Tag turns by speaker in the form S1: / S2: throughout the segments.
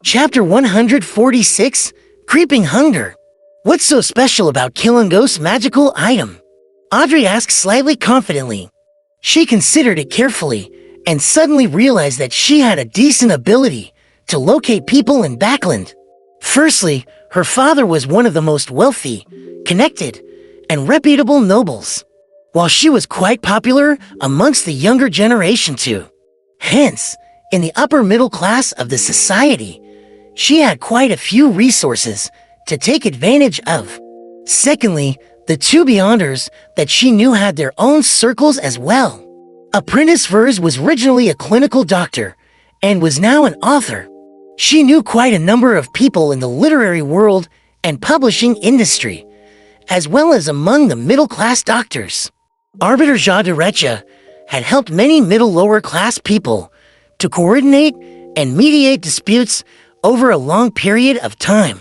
S1: Chapter 146, Creeping Hunger. What's so special about Killingo's magical item? Audrey asked slightly confidently. She considered it carefully and suddenly realized that she had a decent ability to locate people in Backland. Firstly, her father was one of the most wealthy, connected, and reputable nobles, while she was quite popular amongst the younger generation too. Hence, in the upper middle class of the society, she had quite a few resources to take advantage of. Secondly, the two Beyonders that she knew had their own circles as well. Apprentice Vers was originally a clinical doctor and was now an author. She knew quite a number of people in the literary world and publishing industry, as well as among the middle-class doctors. Arbiter Jia de Recha had helped many middle-lower class people to coordinate and mediate disputes over a long period of time.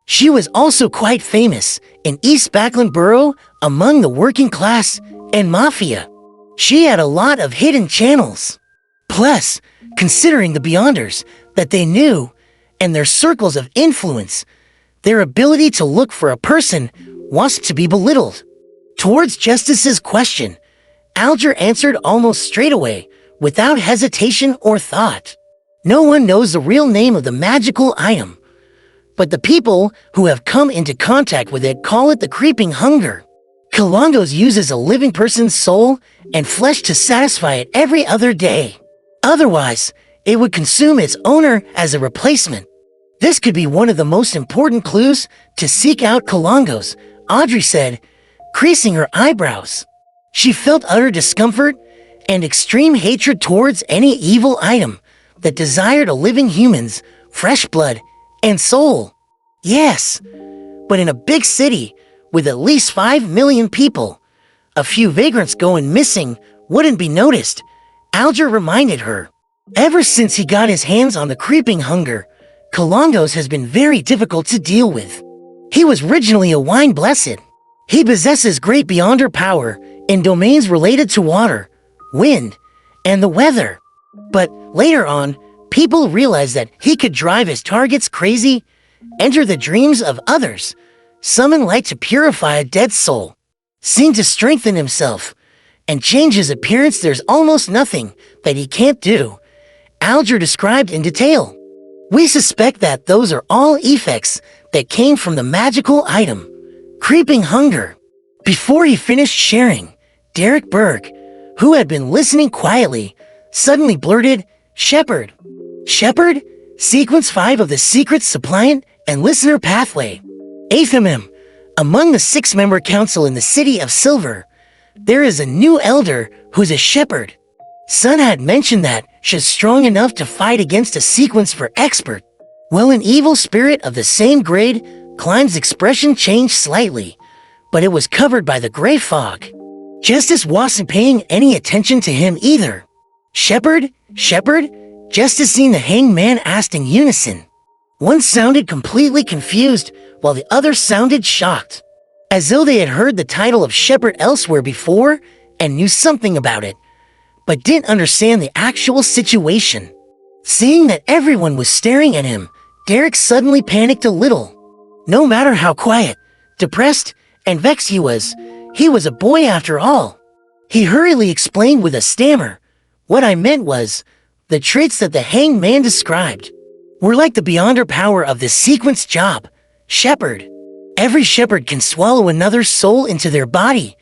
S1: She was also quite famous in East Backland Borough among the working class and mafia. She had a lot of hidden channels. Plus, considering the Beyonders that they knew and their circles of influence, their ability to look for a person was to be belittled. Towards Justice's question, Alger answered almost straight away, without hesitation or thought. No one knows the real name of the magical item, but the people who have come into contact with it call it the creeping hunger. Kilongos uses a living person's soul and flesh to satisfy it every other day. Otherwise, it would consume its owner as a replacement. This could be one of the most important clues to seek out Kilongos, Audrey said, creasing her eyebrows. She felt utter discomfort and extreme hatred towards any evil item that desired a living human's fresh blood and soul. Yes, but in a big city with at least 5 million people, a few vagrants going missing wouldn't be noticed, Alger reminded her. Ever since he got his hands on the creeping hunger, Kilongos has been very difficult to deal with. He was originally a wine blessed. He possesses great beyonder power in domains related to water, wind, and the weather. But later on, people realized that he could drive his targets crazy, enter the dreams of others, summon light to purify a dead soul, seem to strengthen himself, and change his appearance. There's almost nothing that he can't do, Alger described in detail. We suspect that those are all effects that came from the magical item, creeping hunger. Before he finished sharing, Derek Berg, who had been listening quietly, suddenly blurted, Shepherd. Shepherd? Sequence 5 of the Secret Suppliant and Listener Pathway. Athemim, among the 6-member council in the City of Silver, there is a new elder who's a shepherd. Sun had mentioned that she's strong enough to fight against a sequence for expert. Well, an evil spirit of the same grade, Klein's expression changed slightly, but it was covered by the gray fog. Justice wasn't paying any attention to him either. Shepherd? Shepherd? Justice and the hanged man asked in unison. One sounded completely confused, while the other sounded shocked, as though they had heard the title of shepherd elsewhere before and knew something about it, but didn't understand the actual situation. Seeing that everyone was staring at him, Derek suddenly panicked a little. No matter how quiet, depressed, and vexed he was a boy after all. He hurriedly explained with a stammer, what I meant was, the traits that the hanged man described were like the beyonder power of the sequence job, shepherd. Every shepherd can swallow another's soul into their body,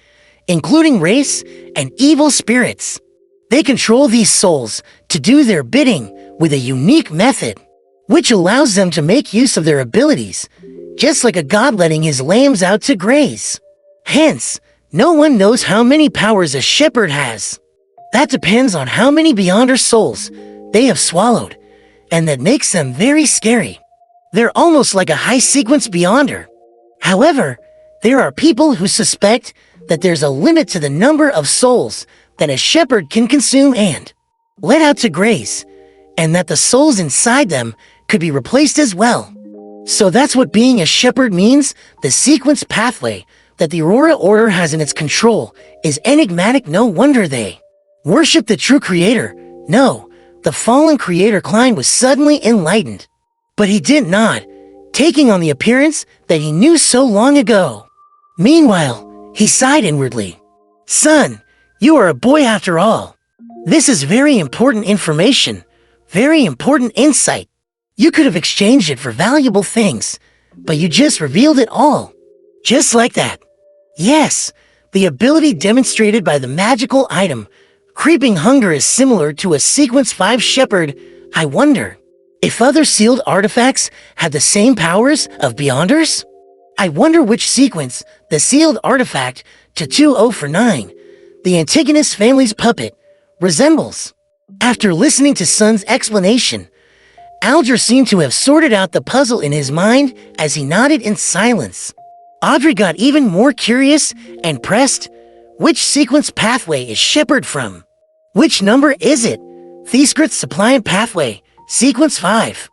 S1: including race and evil spirits. They control these souls to do their bidding with a unique method, which allows them to make use of their abilities, just like a god letting his lambs out to graze. Hence, no one knows how many powers a shepherd has. That depends on how many beyonder souls they have swallowed, and that makes them very scary. They're almost like a high-sequence beyonder. However, there are people who suspect that there's a limit to the number of souls that a shepherd can consume and let out to graze, and that the souls inside them could be replaced as well. So that's what being a shepherd means. The sequence pathway that the Aurora Order has in its control is enigmatic. No wonder they worship the true creator. No, the fallen creator Klein was suddenly enlightened. But he did not, taking on the appearance that he knew so long ago. Meanwhile, he sighed inwardly. Son, you are a boy after all. This is very important information, very important insight. You could have exchanged it for valuable things, but you just revealed it all. Just like that. Yes, the ability demonstrated by the magical item, Creeping Hunger, is similar to a Sequence 5 Shepherd. I wonder if other sealed artifacts had the same powers of Beyonders? I wonder which sequence the sealed artifact to 2049, the Antigonus family's puppet, resembles. After listening to Son's explanation, Alger seemed to have sorted out the puzzle in his mind as he nodded in silence. Audrey got even more curious and pressed. Which sequence pathway is Shepherd from? Which number is it? Thescrit's Suppliant Pathway, Sequence 5.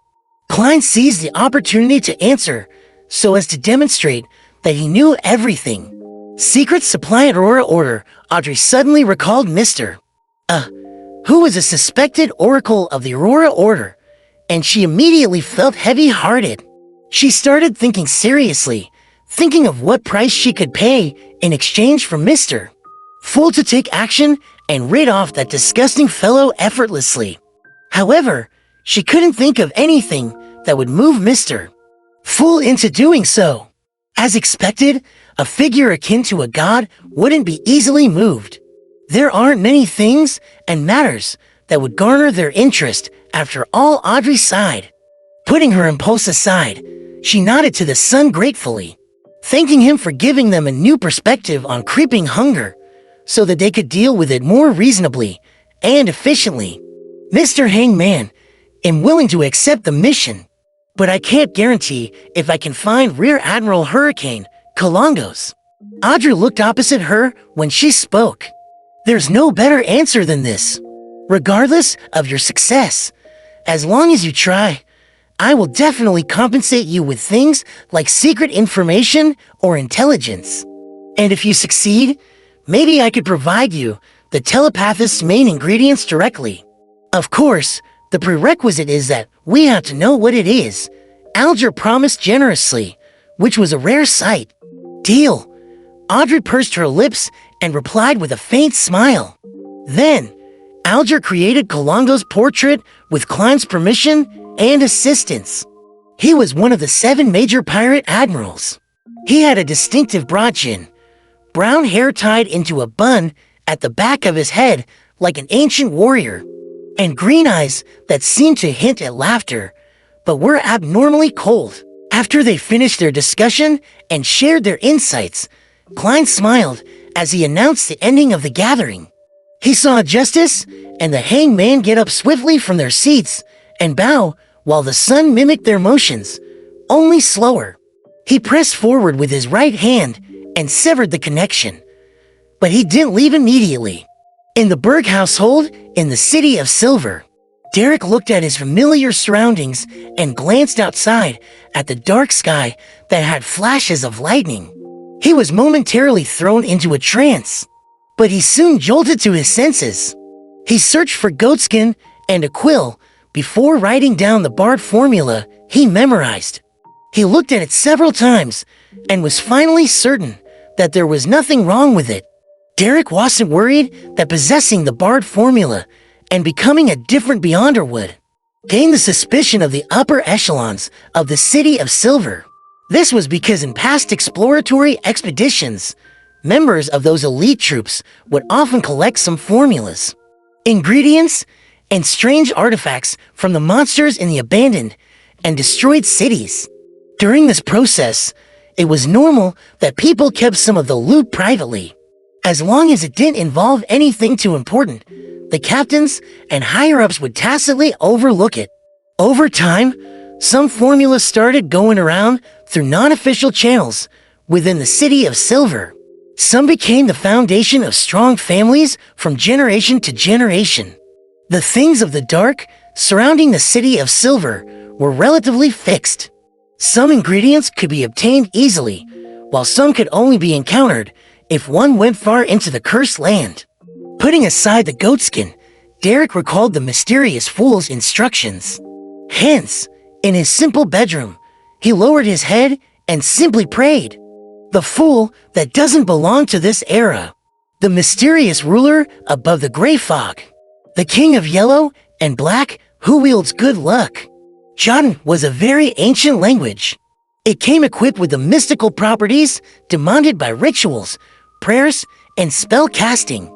S1: Klein seized the opportunity to answer so as to demonstrate that he knew everything. Secret Suppliant Aurora Order. Audrey suddenly recalled Mr. Who was a suspected oracle of the Aurora Order, and she immediately felt heavy-hearted. She started thinking seriously, thinking of what price she could pay in exchange for Mr. Full to take action and rid off that disgusting fellow effortlessly. However, she couldn't think of anything that would move Mr. Full into doing so. As expected, a figure akin to a god wouldn't be easily moved. There aren't many things and matters that would garner their interest. After all, Audrey sighed. Putting her impulse aside, she nodded to the son gratefully, thanking him for giving them a new perspective on Creeping Hunger so that they could deal with it more reasonably and efficiently. Mr. Hangman, I'm willing to accept the mission, but I can't guarantee if I can find Rear Admiral Hurricane Kalongos. Audrey looked opposite her when she spoke. There's no better answer than this. Regardless of your success, as long as you try, I will definitely compensate you with things like secret information or intelligence. And if you succeed, maybe I could provide you the telepathist's main ingredients directly. Of course, the prerequisite is that we have to know what it is. Alger promised generously, which was a rare sight. Deal. Audrey pursed her lips and replied with a faint smile. Then, Alger created Kalongo's portrait with Klein's permission and assistance. He was one of the 7 major pirate admirals. He had a distinctive broad chin, brown hair tied into a bun at the back of his head like an ancient warrior, and green eyes that seemed to hint at laughter, but were abnormally cold. After they finished their discussion and shared their insights, Klein smiled as he announced the ending of the gathering. He saw Justice and the Hangman get up swiftly from their seats and bow while the sun mimicked their motions, only slower. He pressed forward with his right hand and severed the connection. But he didn't leave immediately. In the Berg household in the City of Silver, Derek looked at his familiar surroundings and glanced outside at the dark sky that had flashes of lightning. He was momentarily thrown into a trance, but he soon jolted to his senses. He searched for goatskin and a quill before writing down the Bard formula he memorized. He looked at it several times and was finally certain that there was nothing wrong with it. Derek wasn't worried that possessing the Bard formula and becoming a different Beyonder would gain the suspicion of the upper echelons of the City of Silver. This was because in past exploratory expeditions, members of those elite troops would often collect some formulas, ingredients, and strange artifacts from the monsters in the abandoned and destroyed cities. During this process, it was normal that people kept some of the loot privately. As long as it didn't involve anything too important, the captains and higher-ups would tacitly overlook it. Over time, some formulas started going around through non-official channels within the City of Silver. Some became the foundation of strong families from generation to generation. The things of the dark surrounding the City of Silver were relatively fixed. Some ingredients could be obtained easily, while some could only be encountered if one went far into the cursed land. Putting aside the goatskin, Derek recalled the mysterious fool's instructions. Hence, In his simple bedroom, he lowered his head and simply prayed. The fool that doesn't belong to this era. The mysterious ruler above the gray fog. The king of yellow and black who wields good luck. Jotun was a very ancient language. It came equipped with the mystical properties demanded by rituals, prayers, and spell casting.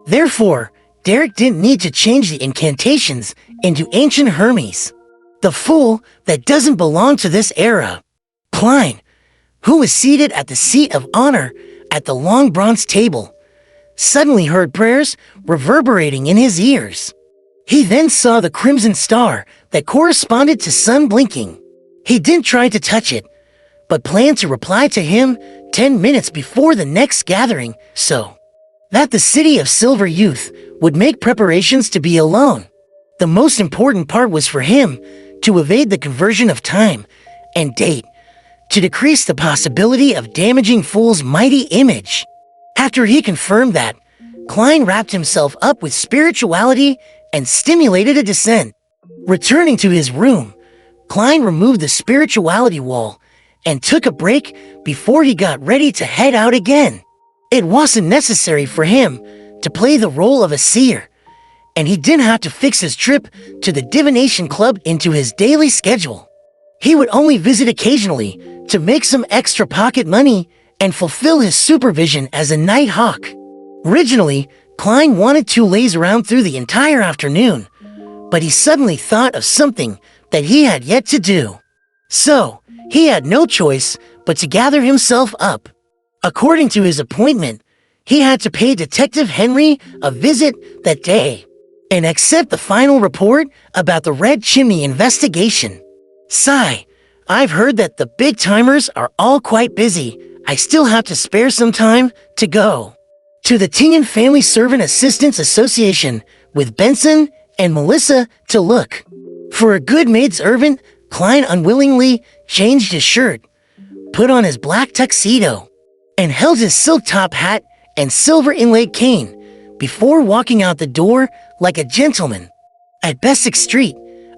S1: Therefore, Derek didn't need to change the incantations into ancient Hermes. The fool that doesn't belong to this era. Klein, who was seated at the seat of honor at the long bronze table, suddenly heard prayers reverberating in his ears. He then saw the crimson star that corresponded to sun blinking. He didn't try to touch it, but planned to reply to him 10 minutes before the next gathering so that the city of Silver Youth would make preparations to be alone. The most important part was for him to evade the conversion of time and date, to decrease the possibility of damaging Fool's mighty image. After he confirmed that, Klein wrapped himself up with spirituality and stimulated a descent. Returning to his room, Klein removed the spirituality wall and took a break before he got ready to head out again. It wasn't necessary for him to play the role of a seer, and he didn't have to fix his trip to the divination club into his daily schedule. He would only visit occasionally to make some extra pocket money and fulfill his supervision as a night hawk. Originally, Klein wanted to laze around through the entire afternoon, but he suddenly thought of something that he had yet to do. So, he had no choice but to gather himself up. According to his appointment, he had to pay Detective Henry a visit that day and accept the final report about the Red Chimney investigation. Sigh, I've heard that the big timers are all quite busy. I still have to spare some time to go to the Tingen Family Servant Assistance Association with Benson and Melissa to look for a good maidservant. Klein unwillingly changed his shirt, put on his black tuxedo, and held his silk top hat and silver inlaid cane before walking out the door like a gentleman. At Bessick Street,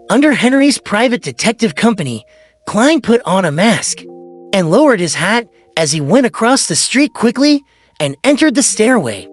S1: under Henry's private detective company, Klein put on a mask and lowered his hat as he went across the street quickly and entered the stairway.